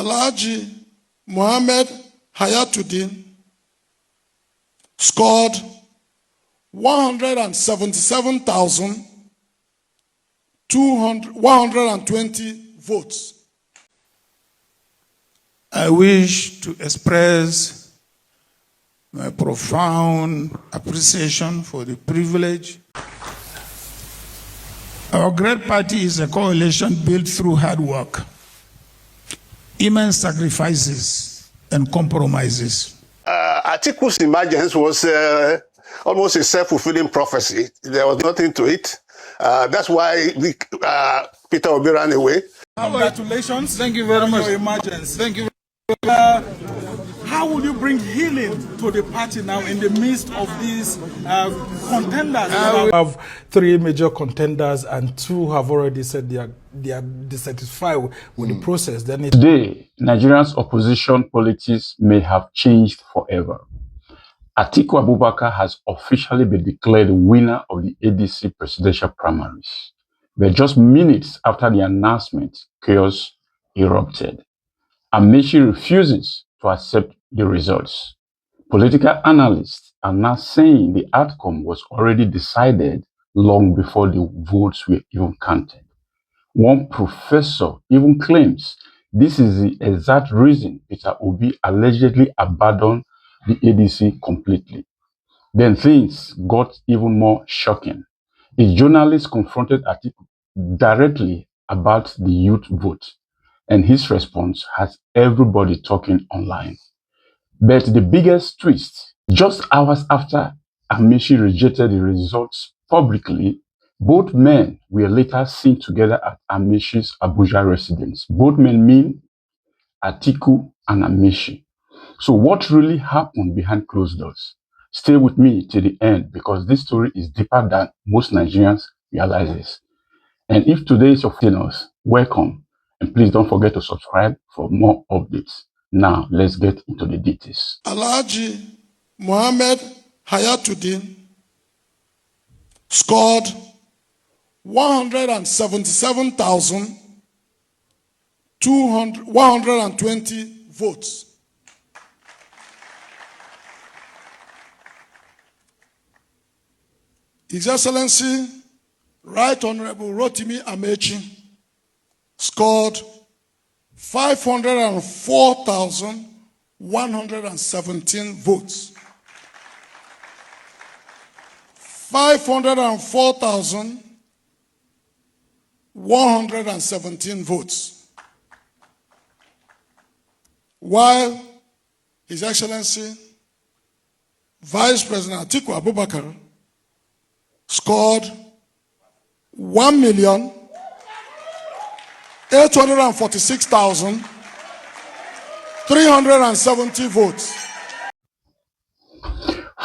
Alhaji Mohammed Hayatu-Deen scored 177,120 votes. I wish to express my profound appreciation for the privilege. Our great party is a coalition built through hard work, immense sacrifices, and compromises. Atiku's emergence was almost a self-fulfilling prophecy. There was nothing to it. That's why Peter Obi ran away. Congratulations. Thank you very much for your emergence. Thank you. How will you bring healing to the party now in the midst of these contenders? We have three major contenders and two have already said they are dissatisfied with the process. Today, Nigerians' opposition politics may have changed forever. Atiku Abubakar has officially been declared the winner of the ADC presidential primaries. But just minutes after the announcement, chaos erupted. Amaechi refuses to accept the results. Political analysts are now saying the outcome was already decided long before the votes were even counted. One professor even claims this is the exact reason Peter Obi allegedly abandoned the ADC completely. Then things got even more shocking. A journalist confronted Atiku directly about the youth vote, and his response has everybody talking online. But the biggest twist, just hours after Amaechi rejected the results publicly, both men were later seen together at Amaechi's Abuja residence. Both men mean Atiku and Amaechi. So what really happened behind closed doors? Stay with me till the end because this story is deeper than most Nigerians realize. And if today is your first, welcome. And please don't forget to subscribe for more updates. Now, let's get into the details. Alhaji Mohammed Hayatu-Deen scored 177,120 votes. His Excellency, Right Honorable Rotimi Amaechi scored 504,117 votes. 504,117 votes. While His Excellency, Vice President Atiku Abubakar scored 1,846,370 votes.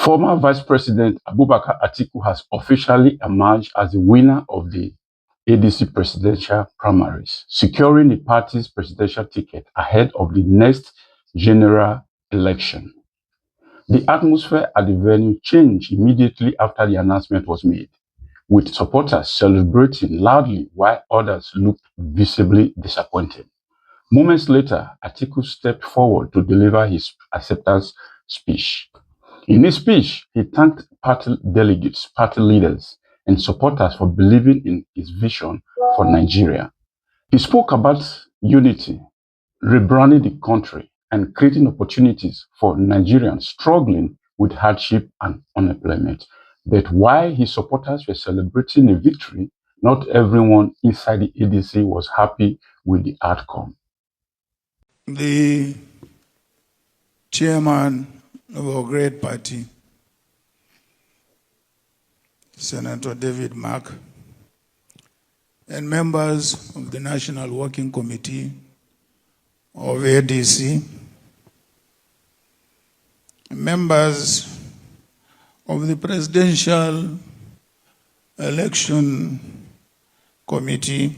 Former Vice President Abubakar Atiku has officially emerged as the winner of the ADC presidential primaries, securing the party's presidential ticket ahead of the next general election. The atmosphere at the venue changed immediately after the announcement was made, with supporters celebrating loudly while others looked visibly disappointed. Moments later, Atiku stepped forward to deliver his acceptance speech. In his speech, he thanked party delegates, party leaders, and supporters for believing in his vision for Nigeria. He spoke about unity, rebranding the country, and creating opportunities for Nigerians struggling with hardship and unemployment. But while his supporters were celebrating a victory, not everyone inside the ADC was happy with the outcome. The chairman of our great party, Senator David Mark, and members of the National Working Committee of ADC, members of the Presidential Election Committee,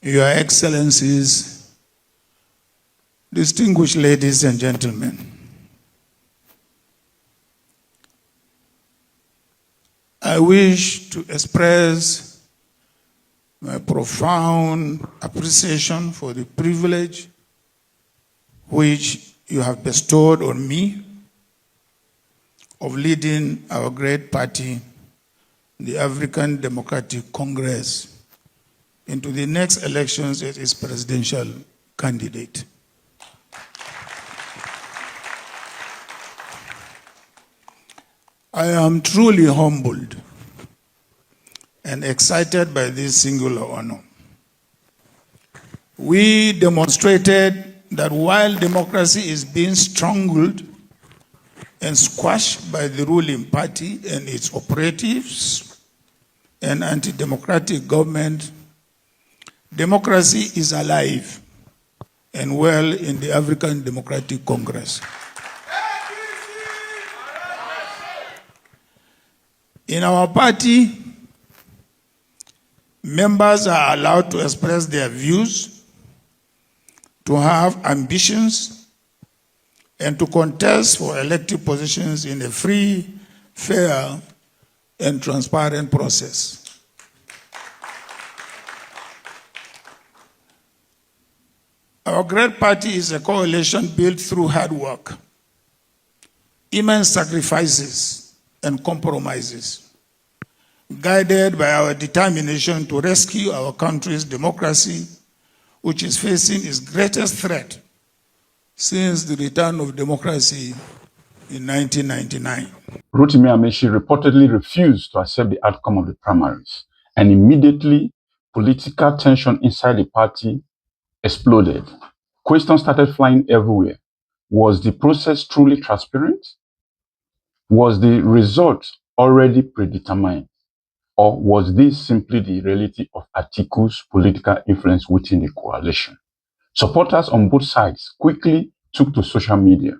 Your Excellencies, distinguished ladies and gentlemen. I wish to express my profound appreciation for the privilege which you have bestowed on me of leading our great party, the African Democratic Congress, into the next elections as its presidential candidate. I am truly humbled and excited by this singular honor. We demonstrated that while democracy is being strangled and squashed by the ruling party and its operatives and anti-democratic government, democracy is alive and well in the African Democratic Congress. In our party, members are allowed to express their views, to have ambitions, and to contest for elective positions in a free, fair, and transparent process. Our great party is a coalition built through hard work, immense sacrifices, and compromises, guided by our determination to rescue our country's democracy, which is facing its greatest threat since the return of democracy in 1999. Rotimi Amaechi reportedly refused to accept the outcome of the primaries, and immediately political tension inside the party exploded. Questions started flying everywhere. Was the process truly transparent? Was the result already predetermined? Or was this simply the reality of Atiku's political influence within the coalition? Supporters on both sides quickly took to social media,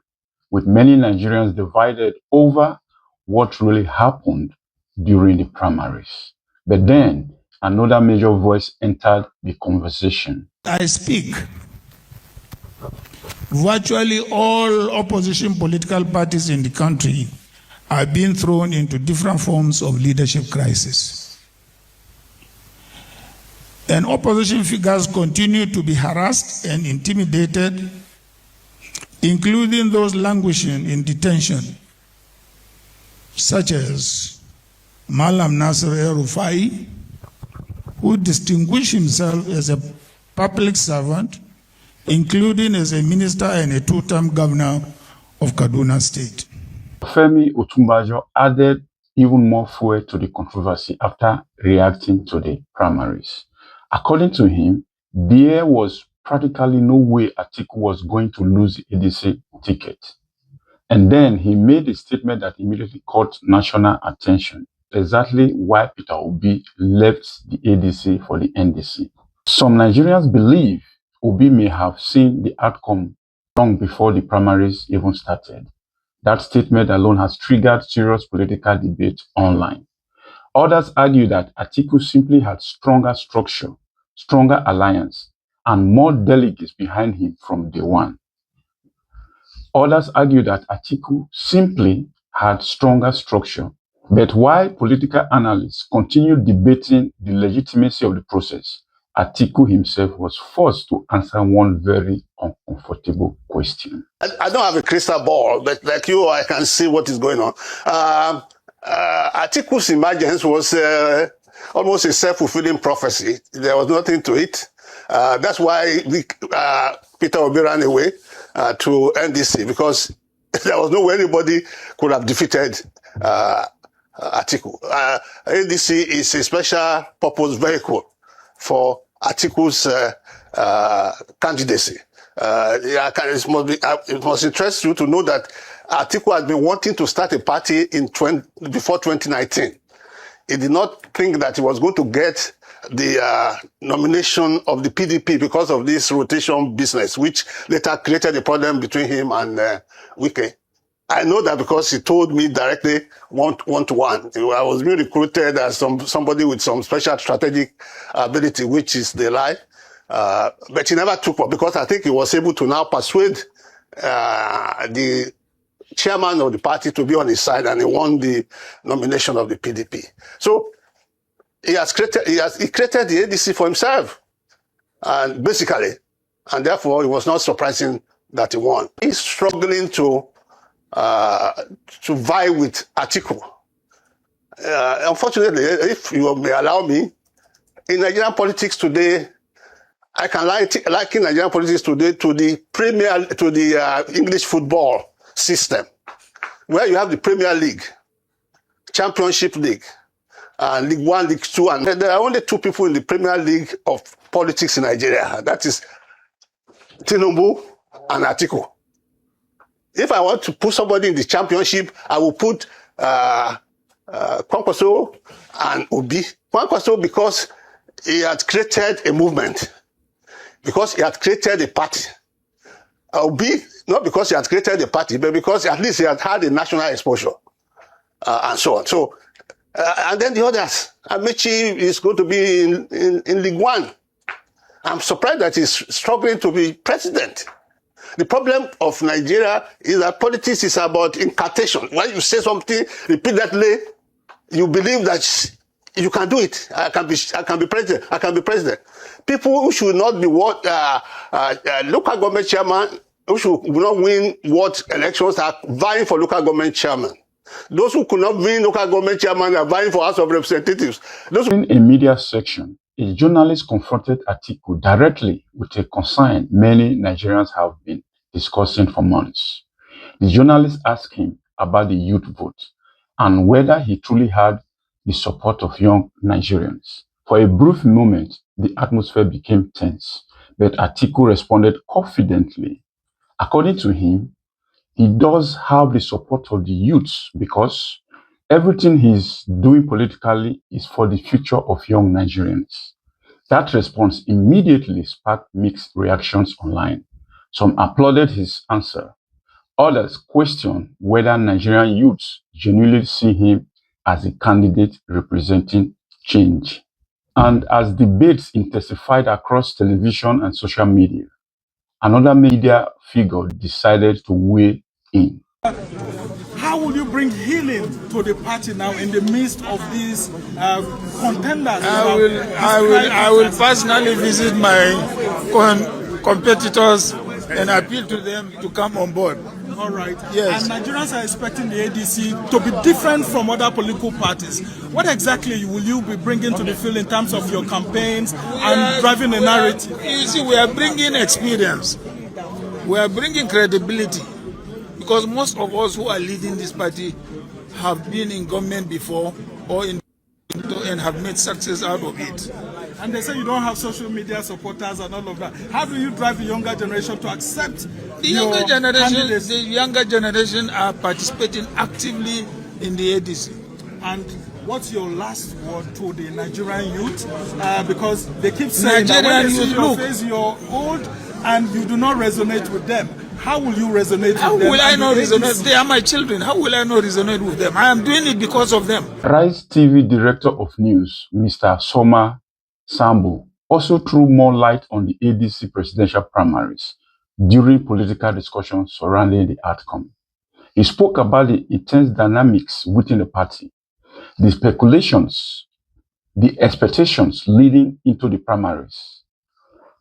with many Nigerians divided over what really happened during the primaries. But then, another major voice entered the conversation. I speak. Virtually all opposition political parties in the country are being thrown into different forms of leadership crisis. And opposition figures continue to be harassed and intimidated, including those languishing in detention, such as Malam Nasser El-Rufai, who distinguished himself as a public servant, including as a minister and a two-term governor of Kaduna State. Femi Otunbajo added even more fuel to the controversy after reacting to the primaries. According to him, there was practically no way Atiku was going to lose the ADC ticket. And then he made a statement that immediately caught national attention, exactly why Peter Obi left the ADC for the NDC. Some Nigerians believe Obi may have seen the outcome long before the primaries even started. That statement alone has triggered serious political debate online. Others argue that Atiku simply had stronger structure, stronger alliance, and more delegates behind him from day one. Others argue that Atiku simply had stronger structure, but while political analysts continued debating the legitimacy of the process, Atiku himself was forced to answer one very uncomfortable question. I don't have a crystal ball, but like you, I can see what is going on. Atiku's emergence was almost a self-fulfilling prophecy. There was nothing to it. That's why Peter Obi ran away to NDC, because there was no way anybody could have defeated Atiku. NDC is a special purpose vehicle for Atiku's candidacy. It must interest you to know that Atiku has been wanting to start a party before 2019. He did not think that he was going to get the nomination of the PDP because of this rotation business, which later created a problem between him and Wike. I know that because he told me directly one-to-one. I was being recruited as somebody with some special strategic ability, which is the lie. But he never took one, because I think he was able to now persuade the chairman of the party to be on his side, and he won the nomination of the PDP. So he created the ADC for himself, and basically, and therefore it was not surprising that he won. He's struggling to vie with Atiku. Unfortunately, if you may allow me, in Nigerian politics today, I can liken Nigerian politics today to the English football system, where you have the Premier League, Championship League, League One, League Two, and there are only two people in the Premier League of politics in Nigeria. That is Tinubu and Atiku. If I want to put somebody in the championship, I will put Kwankwaso and Obi. Kwankwaso because he had created a movement, because he had created a party. Obi, not because he had created a party, but because at least he had had a national exposure, and so on. So, and then the others, Amaechi is going to be in League One. I'm surprised that he's struggling to be president. The problem of Nigeria is that politics is about incantation. When you say something repeatedly, you believe that you can do it. I can be president. I can be president. People who should not be local government chairman, who should not win what elections, are vying for local government chairman. Those who could not win local government chairman are vying for House of Representatives. In a media section, a journalist confronted Atiku directly with a concern many Nigerians have been discussing for months. The journalist asked him about the youth vote and whether he truly had the support of young Nigerians. For a brief moment, the atmosphere became tense, but Atiku responded confidently. According to him, he does have the support of the youths because everything he's doing politically is for the future of young Nigerians. That response immediately sparked mixed reactions online. Some applauded his answer. Others questioned whether Nigerian youths genuinely see him as a candidate representing change. And as debates intensified across television and social media, another media figure decided to weigh in. How will you bring healing to the party now in the midst of these contenders? I will personally visit my competitors and appeal to them to come on board. All right. Yes. And Nigerians are expecting the ADC to be different from other political parties. What exactly will you be bringing to the field in terms of your campaigns and driving a narrative? You see, we are bringing experience. We are bringing credibility. Because most of us who are leading this party have been in government before or and have made success out of it. And they say you don't have social media supporters and all of that. How do you drive the younger generation to accept the younger generation are participating actively in the ADC. And what's your last word to the Nigerian youth? Because they keep saying that when they see your face, you're old and you do not resonate with them. How will you resonate with them? How will I not resonate? They are my children. How will I not resonate with them? I am doing it because of them. Rise TV Director of News, Mr. Soma Sambo, also threw more light on the ADC presidential primaries during political discussions surrounding the outcome. He spoke about the intense dynamics within the party, the speculations, the expectations leading into the primaries,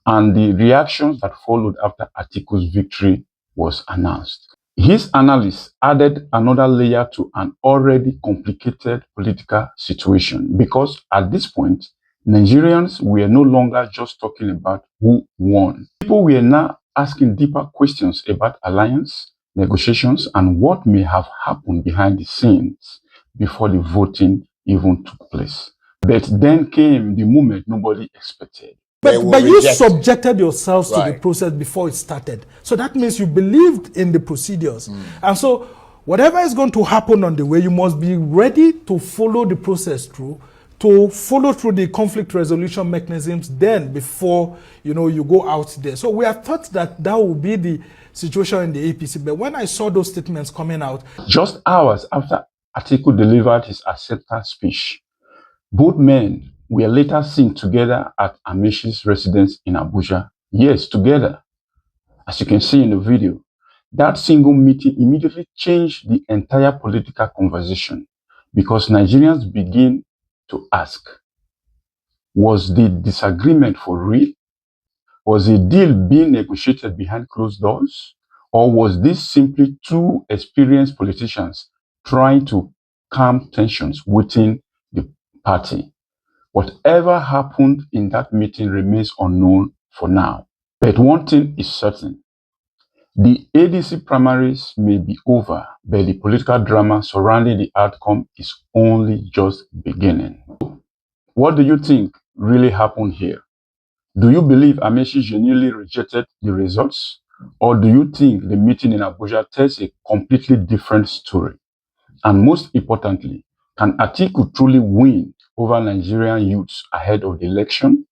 and the reactions that followed after Atiku's victory was announced. His analysis added another layer to an already complicated political situation because at this point, Nigerians were no longer just talking about who won. People were now asking deeper questions about alliance, negotiations, and what may have happened behind the scenes before the voting even took place. But then came the moment nobody expected. But you subjected yourselves to the process before it started. So that means you believed in the procedures. And so whatever is going to happen on the way, you must be ready to follow the process through, to follow through the conflict resolution mechanisms then before you go out there. So we have thought that that will be the situation in the APC. But when I saw those statements coming out, just hours after Atiku delivered his acceptance speech, both men were later seen together at Amaechi's residence in Abuja. Yes, together. As you can see in the video, that single meeting immediately changed the entire political conversation because Nigerians begin to ask, Was the disagreement for real? Was a deal being negotiated behind closed doors? Or was this simply two experienced politicians trying to calm tensions within the party? Whatever happened in that meeting remains unknown for now. But one thing is certain. The ADC primaries may be over, but the political drama surrounding the outcome is only just beginning. What do you think really happened here? Do you believe Amaechi genuinely rejected the results? Or do you think the meeting in Abuja tells a completely different story? And most importantly, can Atiku truly win over Nigerian youths ahead of the election?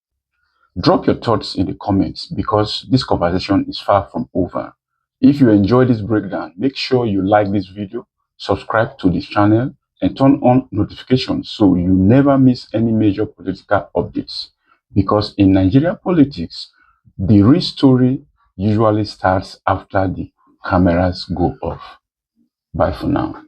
Drop your thoughts in the comments because this conversation is far from over. If you enjoyed this breakdown, make sure you like this video, subscribe to this channel, and turn on notifications so you never miss any major political updates. Because in Nigerian politics, the real story usually starts after the cameras go off. Bye for now.